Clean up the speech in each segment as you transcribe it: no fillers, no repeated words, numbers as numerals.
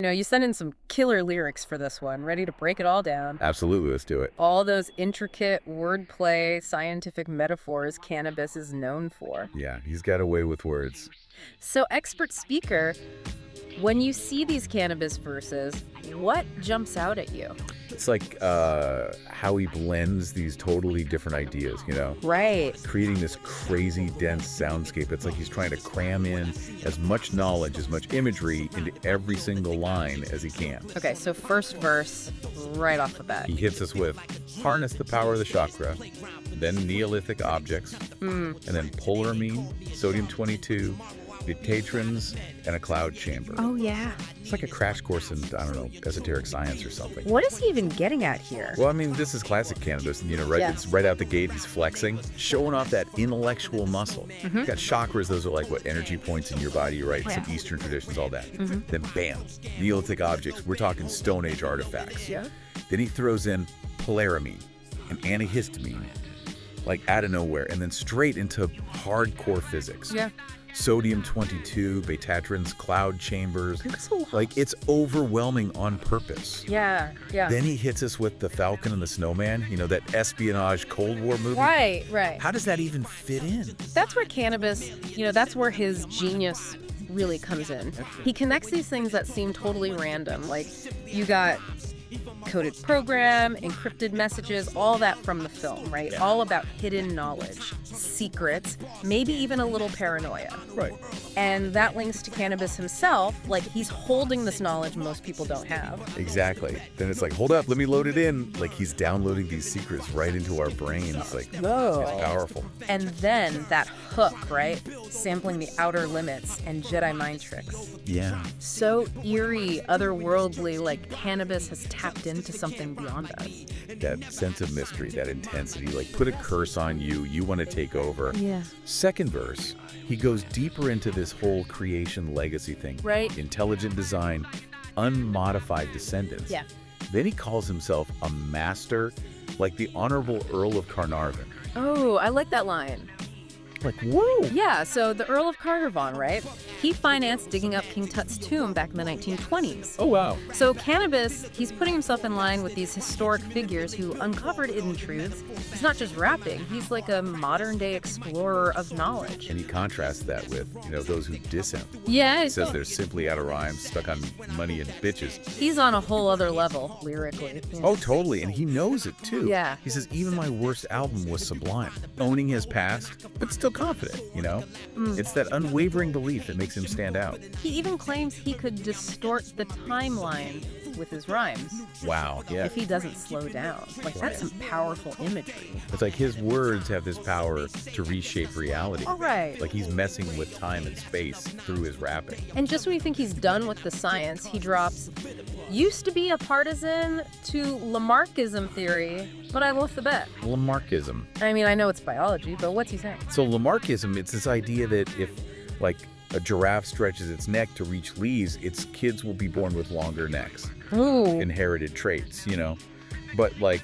You know, you sent in some killer lyrics for this one, ready to break it all down. Absolutely, let's do it. All those intricate wordplay, scientific metaphors Canibus is known for. Yeah, he's got a way with words. So, expert speaker, when you see these Canibus verses, what jumps out at you? It's like how he blends these totally different ideas, you know? Right. Creating this crazy, dense soundscape. It's like he's trying to cram in as much knowledge, as much imagery into every single line as he can. Okay, so first verse, right off the bat. He hits us with harness the power of the chakra, then Neolithic objects, and then polyramine, sodium-22, dictatrons, and a cloud chamber. Oh, yeah. It's like a crash course in, I don't know, esoteric science or something. What is he even getting at here? Well, I mean, this is classic Canibus, you know, right? Yeah. It's right out the gate, he's flexing, showing off that intellectual muscle. He's got chakras, those are like, what, energy points in your body, right? Yeah. Some Eastern traditions, all that. Then bam, Neolithic objects, we're talking Stone Age artifacts. Yeah. Then he throws in polyramine and antihistamine, like out of nowhere, and then straight into hardcore physics. Yeah. Sodium-22, betatrons, cloud chambers. That's a lot. Like, it's overwhelming on purpose. Yeah, yeah. Then he hits us with The Falcon and the Snowman, you know, that espionage Cold War movie. Right, right. How does that even fit in? That's where Canibus, you know, that's where his genius really comes in. He connects these things that seem totally random. Like, you got coded program, encrypted messages, all that from the film, right? Yeah. All about hidden knowledge, secrets, maybe even a little paranoia. Right. And that links to Canibus himself, like he's holding this knowledge most people don't have. Exactly. Then it's like, hold up, let me load it in. Like, he's downloading these secrets right into our brains. Like, it's powerful. And then that hook, right? Sampling the outer limits and Jedi mind tricks. Yeah. So eerie, otherworldly, like Canibus has tapped into something beyond us. That sense of mystery, that intensity, like, put a curse on you, you want to take over. Yeah. Second verse, he goes deeper into this whole creation legacy thing. Right. Intelligent design, unmodified descendants. Yeah. Then he calls himself a master, like the Honorable Earl of Carnarvon. Oh, I like that line. Like, whoa! Yeah, so the Earl of Carnarvon, right? He financed digging up King Tut's tomb back in the 1920s. Oh, wow. So Canibus, he's putting himself in line with these historic figures who uncovered hidden truths. He's not just rapping, he's like a modern-day explorer of knowledge. And he contrasts that with, you know, those who diss him. Yeah, He says they're simply out of rhyme, stuck on money and bitches. he's on a whole other level, lyrically. Yeah. Oh, totally, and he knows it, too. Yeah. He says, even my worst album was sublime. Owning his past, but still confident, you know? It's that unwavering belief that makes him stand out. He even claims he could distort the timeline with his rhymes Wow, yeah. if he doesn't slow down. Like, that's some powerful imagery. It's like his words have this power to reshape reality. All right. Like he's messing with time and space through his rapping. And just when you think he's done with the science, he drops, used to be a partisan to Lamarckism theory, but I lost the bet. Lamarckism. I mean, I know it's biology, but what's he saying? So Lamarckism, it's this idea that if, like, a giraffe stretches its neck to reach leaves, its kids will be born with longer necks. Ooh. Inherited traits, you know? But, like,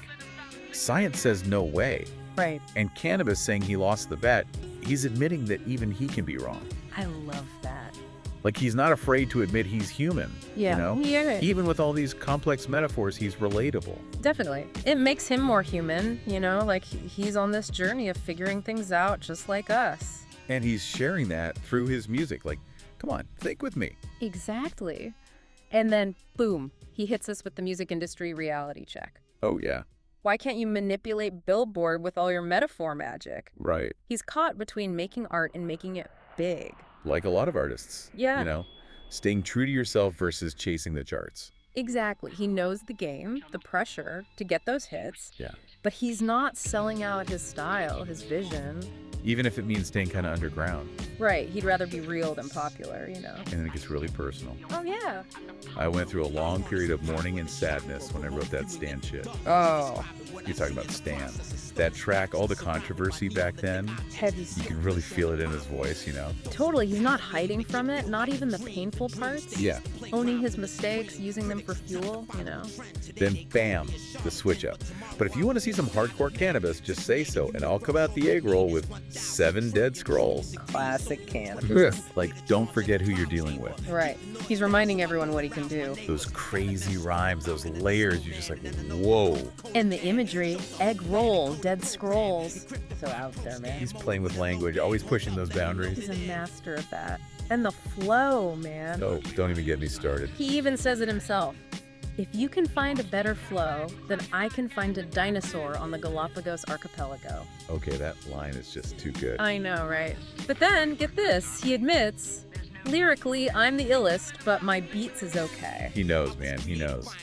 science says no way. Right. And Canibus saying he lost the bet, he's admitting that even he can be wrong. I love that. Like, he's not afraid to admit he's human. Yeah. You know? Yeah. Even with all these complex metaphors, he's relatable. Definitely. It makes him more human, you know? Like, he's on this journey of figuring things out just like us. And he's sharing that through his music. Like, come on, think with me. Exactly. And then, boom, he hits us with the music industry reality check. Oh, yeah. Why can't you manipulate Billboard with all your metaphor magic? Right. He's caught between making art and making it big. Like a lot of artists. Yeah. You know, staying true to yourself versus chasing the charts. Exactly. He knows the game, the pressure to get those hits, Yeah. but he's not selling out his style, his vision. Even if it means staying kind of underground. Right. He'd rather be real than popular, you know? And then it gets really personal. Oh, yeah. I went through a long period of mourning and sadness when I wrote that Stan shit. Oh. You're talking about Stan. That track, all the controversy back then, Heavy you stuff. can really feel it in his voice, you know? Totally. He's not hiding from it, not even the painful parts. Yeah. Owning his mistakes, using them for fuel, you know? Then bam, the switch up. But if you want to see some hardcore Canibus, just say so, and I'll come out the egg roll with 7 dead scrolls. Classic Canibus. Like, don't forget who you're dealing with. Right. He's reminding everyone what he can do. Those crazy rhymes, those layers, you're just like, whoa. And the imagery, egg roll, dead scrolls. So out there, man. He's playing with language, always pushing those boundaries. He's a master of that. And the flow, man. Oh, don't even get me started. He even says it himself. If you can find a better flow, then I can find a dinosaur on the Galapagos archipelago. Okay, that line is just too good. I know, right? But then, get this, he admits, lyrically, I'm the illest, but my beats is okay. He knows, man, he knows.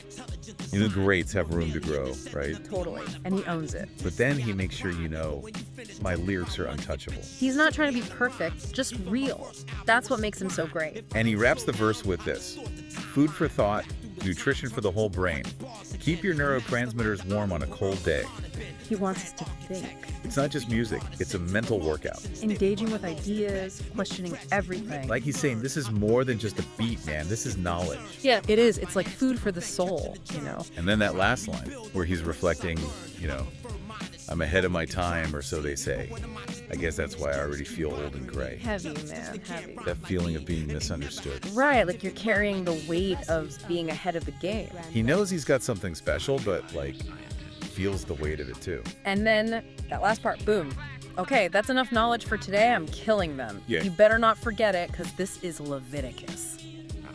You know, the greats have room to grow, right? Totally. And he owns it. But then he makes sure you know my lyrics are untouchable. He's not trying to be perfect, just real. That's what makes him so great. And he wraps the verse with this: food for thought, nutrition for the whole brain. Keep your neurotransmitters warm on a cold day. He wants us to think. It's not just music, it's a mental workout. Engaging with ideas, questioning everything. Like he's saying, this is more than just a beat, man. This is knowledge. Yeah, it is. It's like food for the soul, you know? And then that last line, where he's reflecting, you know, I'm ahead of my time, or so they say. I guess that's why I already feel old and gray. Heavy, man, heavy. That feeling of being misunderstood. Right, like you're carrying the weight of being ahead of the game. He knows he's got something special, but, like, feels the weight of it, too. And then that last part, boom. Okay, that's enough knowledge for today. I'm killing them. Yeah. You better not forget it, because this is Leviticus.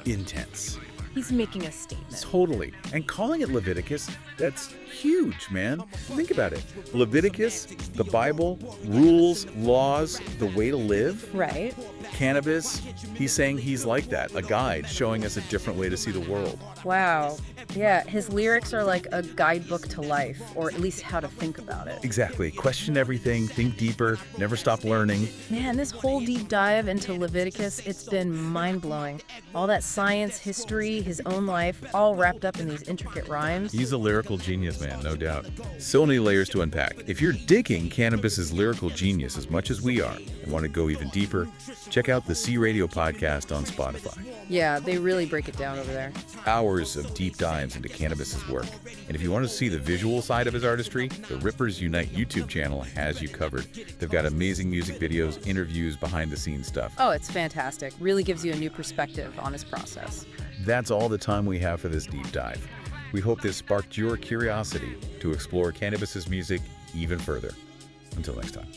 Intense. He's making a statement. Totally. And calling it Leviticus, that's huge, man. Think about it. Leviticus, the Bible, rules, laws, the way to live. Right. Canibus, he's saying he's like that, a guide showing us a different way to see the world. Wow. Yeah, his lyrics are like a guidebook to life, or at least how to think about it. Exactly. Question everything, think deeper, never stop learning. Man, this whole deep dive into Leviticus, it's been mind-blowing. All that science, history, his own life, all wrapped up in these intricate rhymes. He's a lyrical genius, man, no doubt. So many layers to unpack. If you're digging Canibus's lyrical genius as much as we are and want to go even deeper, check out the C Radio podcast on Spotify. Yeah, they really break it down over there. Hours of deep dives into Canibus's work. And if you want to see the visual side of his artistry, the Rippers Unite YouTube channel has you covered. They've got amazing music videos, interviews, behind-the-scenes stuff. Oh, it's fantastic. Really gives you a new perspective on his process. That's all the time we have for this deep dive. We hope this sparked your curiosity to explore Canibus's music even further. Until next time.